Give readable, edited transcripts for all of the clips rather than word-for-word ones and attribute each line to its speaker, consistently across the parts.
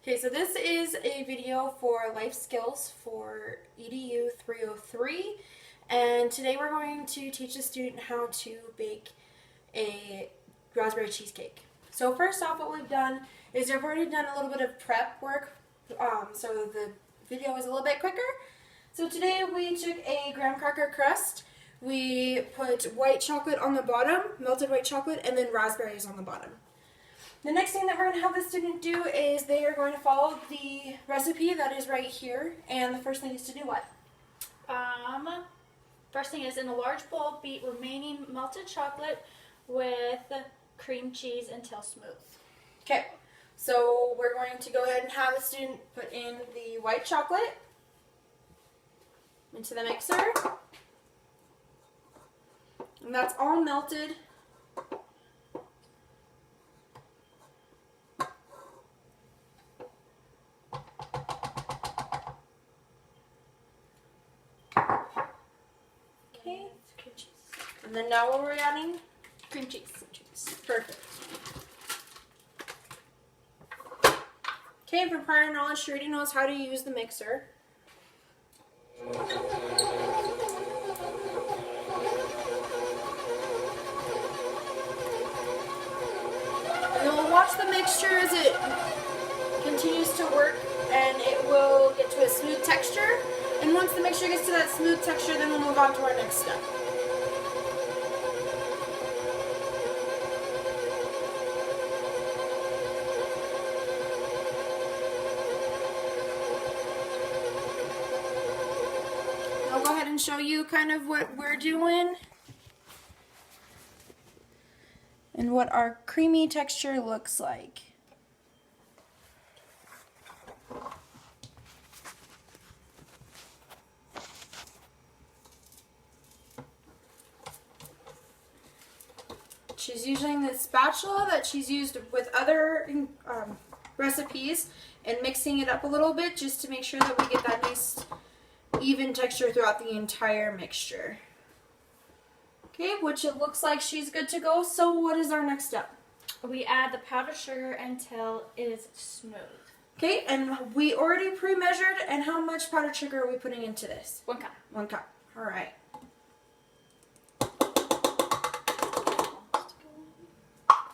Speaker 1: Okay, so this is a video for life skills for EDU 303, and today we're going to teach the student how to bake a raspberry cheesecake. So first off, what we've done is we've already done a little bit of prep work, so the video is a little bit quicker. So today we took a graham cracker crust, we put white chocolate on the bottom, melted white chocolate, and then raspberries on the bottom. The next thing that we're going to have the student do is they are going to follow the recipe that is right here, and the first thing is to do what?
Speaker 2: First thing is in a large bowl, beat remaining melted chocolate with cream cheese until smooth.
Speaker 1: Okay, so we're going to go ahead and have the student put in the white chocolate into the mixer, and that's all melted. Okay, cream cheese. And then now what we're adding?
Speaker 2: Cream cheese.
Speaker 1: Perfect. Okay, from prior knowledge, she already knows how to use the mixer. And then we'll watch the mixture as it continues to work, and it will get to a smooth texture. And once the mixture gets to that smooth texture, then we'll move on to our next step. I'll go ahead and show you kind of what we're doing and what our creamy texture looks like. She's using this spatula that she's used with other recipes and mixing it up a little bit just to make sure that we get that nice even texture throughout the entire mixture. Okay, which it looks like she's good to go. So what is our next step?
Speaker 2: We add the powdered sugar until it is smooth.
Speaker 1: Okay, and we already pre-measured, and how much powdered sugar are we putting into this?
Speaker 2: 1 cup.
Speaker 1: 1 cup. All right.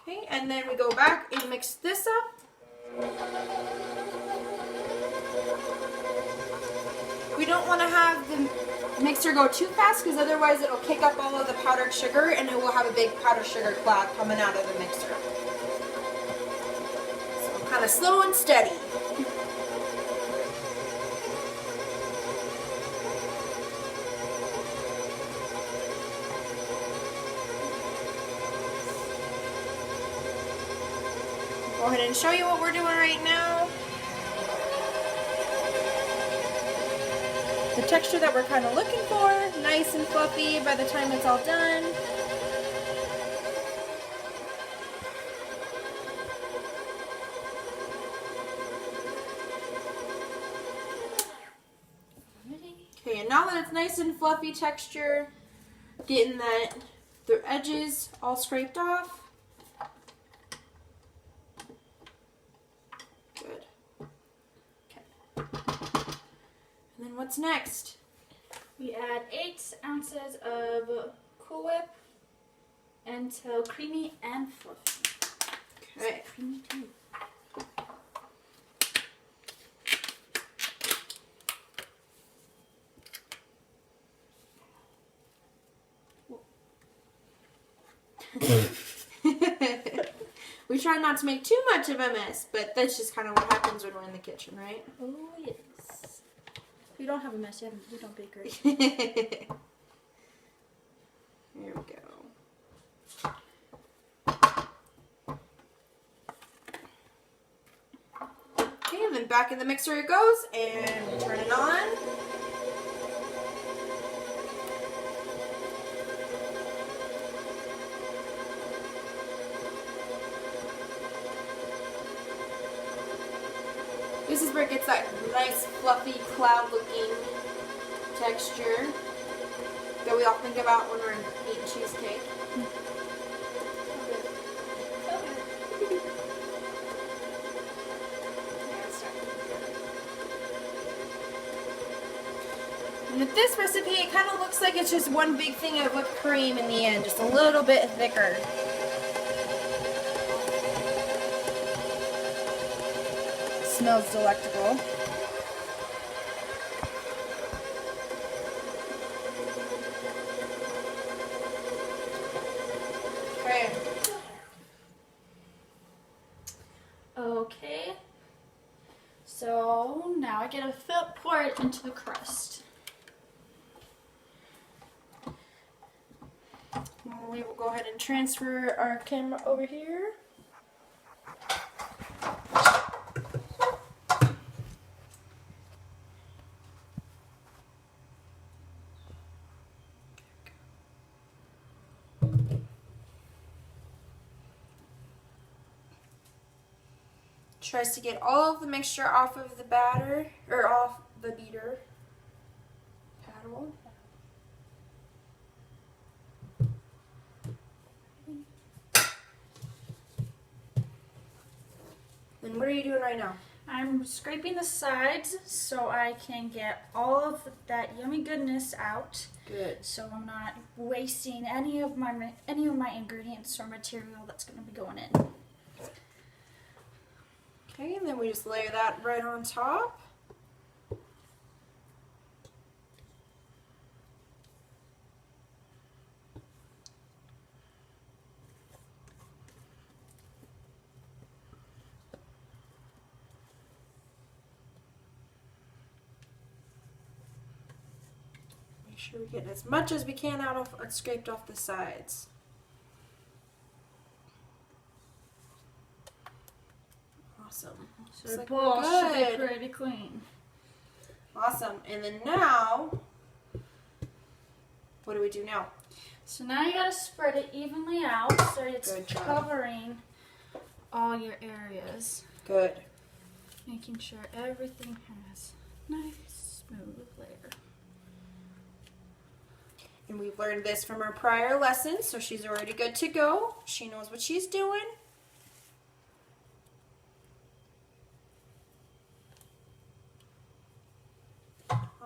Speaker 1: Okay, and then we go back and mix this up. We don't want to have the mixer go too fast because otherwise it'll kick up all of the powdered sugar and it will have a big powdered sugar cloud coming out of the mixer. So kind of slow and steady. Go ahead and show you what we're doing right now. The texture that we're kind of looking for, nice and fluffy by the time it's all done. Okay, and now that it's nice and fluffy texture, getting the edges all scraped off. And then what's next?
Speaker 2: We add 8 ounces of Cool Whip until creamy and fluffy.
Speaker 1: Okay.
Speaker 2: Creamy too.
Speaker 1: We try not to make too much of a mess, but that's just kind of what happens when we're in the kitchen, right?
Speaker 2: Oh yes. We don't have a mess. We don't bake right.
Speaker 1: Here we go. Okay, and then back in the mixer it goes, and we turn it on. This is where it gets that nice fluffy cloud looking texture that we all think about when we're eating cheesecake. And with this recipe, it kind of looks like it's just one big thing of whipped cream in the end, just a little bit thicker. Smells delectable. Okay.
Speaker 2: Okay. So now I get to pour it into the crust.
Speaker 1: We will go ahead and transfer our camera over here. Tries to get all of the mixture off of the batter, or off the beater paddle. Then what are you doing right now?
Speaker 2: I'm scraping the sides so I can get all of that yummy goodness out.
Speaker 1: Good.
Speaker 2: So I'm not wasting any of my ingredients or material that's going to be going in.
Speaker 1: Okay, and then we just layer that right on top. Make sure we get as much as we can out of scraped off the sides. Awesome.
Speaker 2: So the bowl should be pretty clean.
Speaker 1: Awesome. And then now, what do we do now?
Speaker 2: So now you gotta spread it evenly out so it's covering all your areas.
Speaker 1: Good.
Speaker 2: Making sure everything has a nice smooth layer.
Speaker 1: And we've learned this from our prior lessons, so she's already good to go. She knows what she's doing.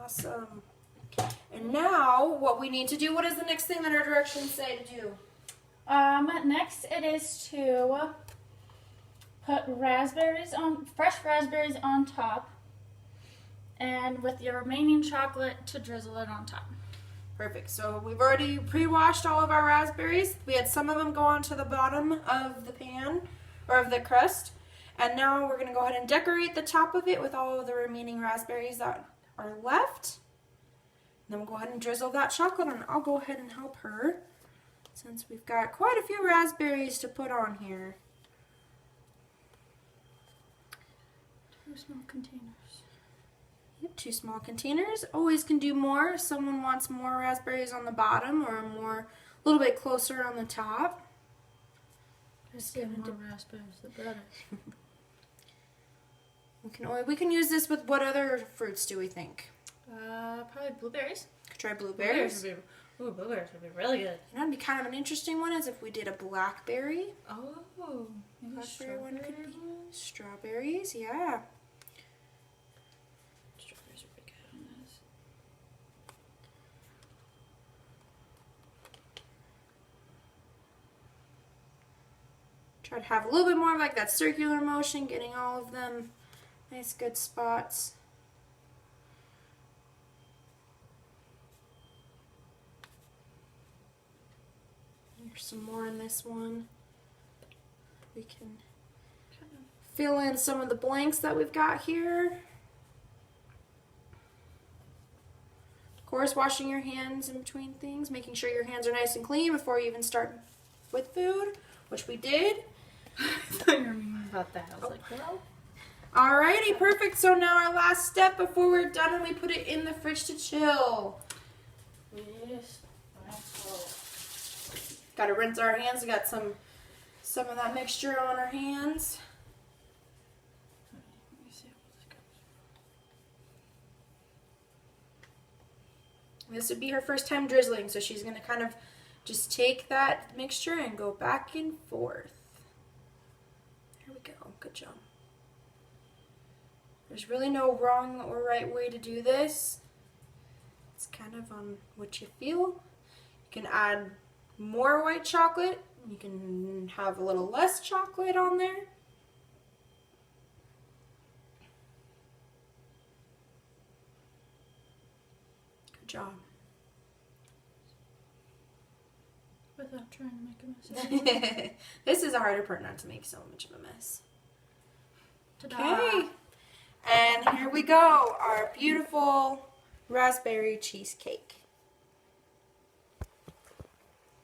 Speaker 1: Awesome. And now, what we need to do, what is the next thing that our directions say to do?
Speaker 2: Next it is to put fresh raspberries on top, and with your remaining chocolate to drizzle it on top.
Speaker 1: Perfect. So we've already pre-washed all of our raspberries. We had some of them go onto the bottom of the pan, or of the crust. And now we're going to go ahead and decorate the top of it with all of the remaining raspberries that are left. And then we'll go ahead and drizzle that chocolate on. I'll go ahead and help her, since we've got quite a few raspberries to put on here.
Speaker 2: 2 small containers.
Speaker 1: Yep, 2 small containers. Always can do more if someone wants more raspberries on the bottom or a little bit closer on the top.
Speaker 2: Just give more raspberries, the better.
Speaker 1: We can use this with what other fruits do we think?
Speaker 2: Probably blueberries.
Speaker 1: Could try blueberries.
Speaker 2: Blueberries would be really good.
Speaker 1: You know, it'd be kind of an interesting one is if we did a blackberry.
Speaker 2: Oh, maybe
Speaker 1: Blackberry one could be. Strawberries, yeah.
Speaker 2: Strawberries would be good on this.
Speaker 1: Try to have a little bit more of like that circular motion, getting all of them nice good spots. There's some more in this one. We can fill in some of the blanks that we've got here. Of course, washing your hands in between things, making sure your hands are nice and clean before you even start with food, which we did.
Speaker 2: I thought you were meaning about that. I was like, well.
Speaker 1: Alrighty, perfect. So now our last step before we're done, and we put it in the fridge to chill.
Speaker 2: Yes.
Speaker 1: Got to rinse our hands. We got some of that mixture on our hands.
Speaker 2: Let me see how this goes.
Speaker 1: This would be her first time drizzling, so she's going to kind of just take that mixture and go back and forth. There we go. Good job. There's really no wrong or right way to do this. It's kind of on what you feel. You can add more white chocolate. You can have a little less chocolate on there. Good job.
Speaker 2: Without trying to make a mess.
Speaker 1: This is a harder part not to make so much of a mess.
Speaker 2: Ta-da.
Speaker 1: Okay. And here we go, our beautiful raspberry cheesecake.